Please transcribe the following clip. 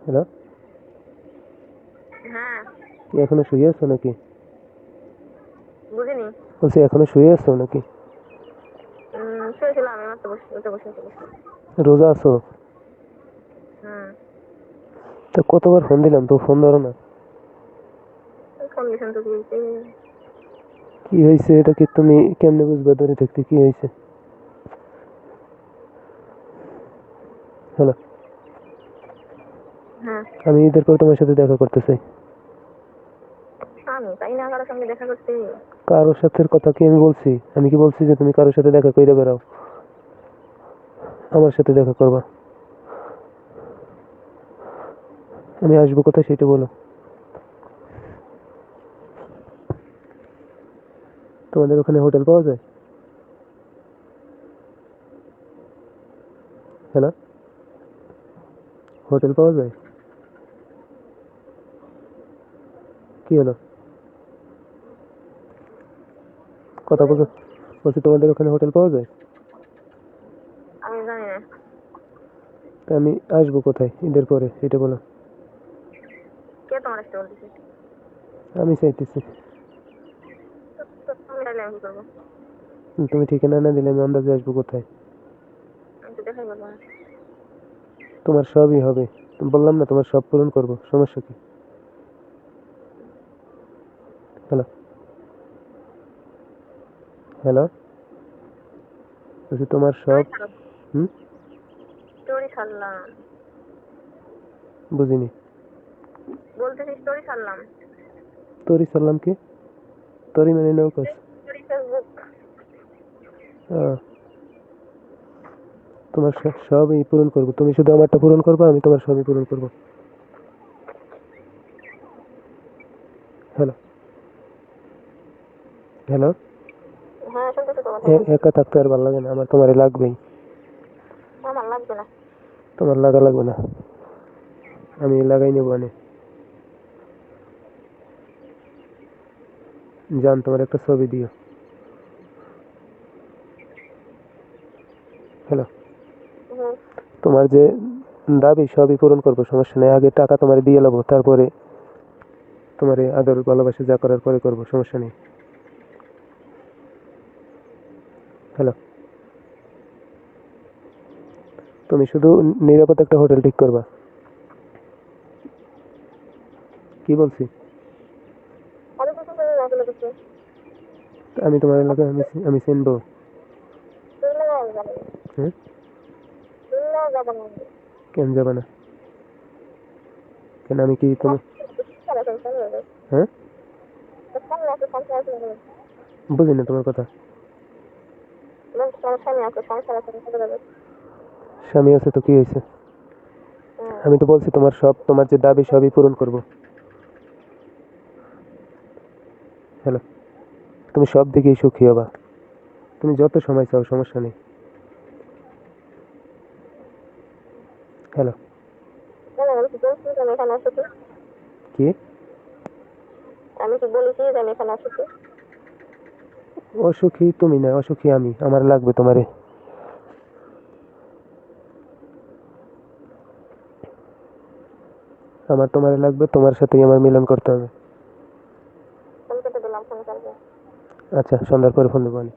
Hello, হ্যাঁ, কি এখনো শুয়ে আছো নাকি? বুঝিনি। বলছি এখনো শুয়ে আছো নাকি? শুয়েছিলাম, আমি মাত্র উঠে বসেছি। রোজা আছো? হুম। তা কতবার ফোন দিলাম তো ফোন ধরো না। ফোন দিয়েছেন তো দিয়েছে। কি হয়েছে এটা কি তুমি কেমনে বুঝবা ধরে থাকতে কি হয়েছে? হ্যালো, হ্যাঁ, আমি ঈদের পর তোমার সাথে দেখা করতে চাই। আমি তাই না কারোর সঙ্গে দেখা করতে। কারোর সাথে কথা কি আমি বলছি? আমি কি বলছি যে তুমি কারোর সাথে দেখা কইরা বেড়াও? আমার সাথে দেখা করবা। আমি আসবো কোথায় সেটা বলো। তোমাদের ওখানে হোটেল পাওয়া যায়? হ্যালো, হোটেল পাওয়া যায়? কি হলো, কথা বলছো? বুঝিনি। বলছি তোমাদের ওখানে হোটেল পাওয়া যায়? আমি জানি না। তা আমি আসবো কোথায় ঈদের পরে সেটা বলো। কে তোমার আসতে বলতেছে? আমি চাইতেছি। তুমি চাইলে আমি কি করবো? তুমি ঠিকানা না দিলে আমি আন্দাজে আসবো কোথায়? আমি তো দেখাই করবো না। তোমার সবই হবে। বললাম না তোমার সব পূরণ করবো, সমস্যা কি? হ্যালো, হ্যালো, বলছি তোমার সব। স্টোরি ছাড়ো। হুম, স্টোরি ছাড়লাম। বুঝিনি। বলতেছি স্টোরি ছাড়লাম। তোরই সালাম কি? তোরই মানে নৌকাস? Story Facebook. তোমার সবই পূরণ করবো, তুমি শুধু আমারটা পূরণ করবো, আমি তোমার সবই পূরণ করবো। হ্যালো, হ্যালো, হ্যাঁ, শুনতেছি তো, কথা বল। একা থাকতে আর ভালো লাগে না আমার, তোমারই লাগবেই। আমার লাগবে না। তোমার লাগা লাগবে না, আমি লাগাই নেবো অনেক। জান তোমার একটা ছবি দিও। হ্যালো, হুম। তোমার যে দাবি সবই পূরণ করবো, সমস্যা নেই। আগে টাকা তোমার দিয়ে নেবো, তারপরে তোমার আদর ভালোবাসা যা করার পরে করবো, সমস্যা নেই। হ্যালো, তুমি শুধু নিরাপদ একটা হোটেল ঠিক করবা। কি বলছি? আমি কিছু জানি না আসলে কিছু। আমি তোমার এলাকায় আমি চিনবো। শুনলে আমি জানি না। হ্যাঁ, শুনলে যাবো না আমি। কেন যাবে না? কেন আমি কি তুমি? সারা সংসার হয়ে যাবে। হ্যাঁ, সামনে আছে সংসার আছে। বুঝি না তোমার কথা। স্বামী আছে, সংসার আছে, চলে যাবে। স্বামী আছে তো কি হয়েছে? হুম। আমি তো বলছি তোমার সব, তোমার যে দাবি সবই পূরণ করবো। হ্যালো, তুমি সব দিকেই সুখী হবা, তুমি যত সময় চাও, সমস্যা নেই। হ্যালো, আমি কি বলছি যে আমি এখানে আসছি? কি? আমি কি বলেছি যে আমি এখানে আসছি? অসুখী তুমি না, অসুখী আমি। আমার লাগবে তোমারে। আমার তোমারে লাগবে, তোমার সাথেই আমার মিলন করতে হবে। ফোন কেটে দিলাম, ফোন করবে। আচ্ছা, সন্ধ্যার পরে ফোন দেবো আমি।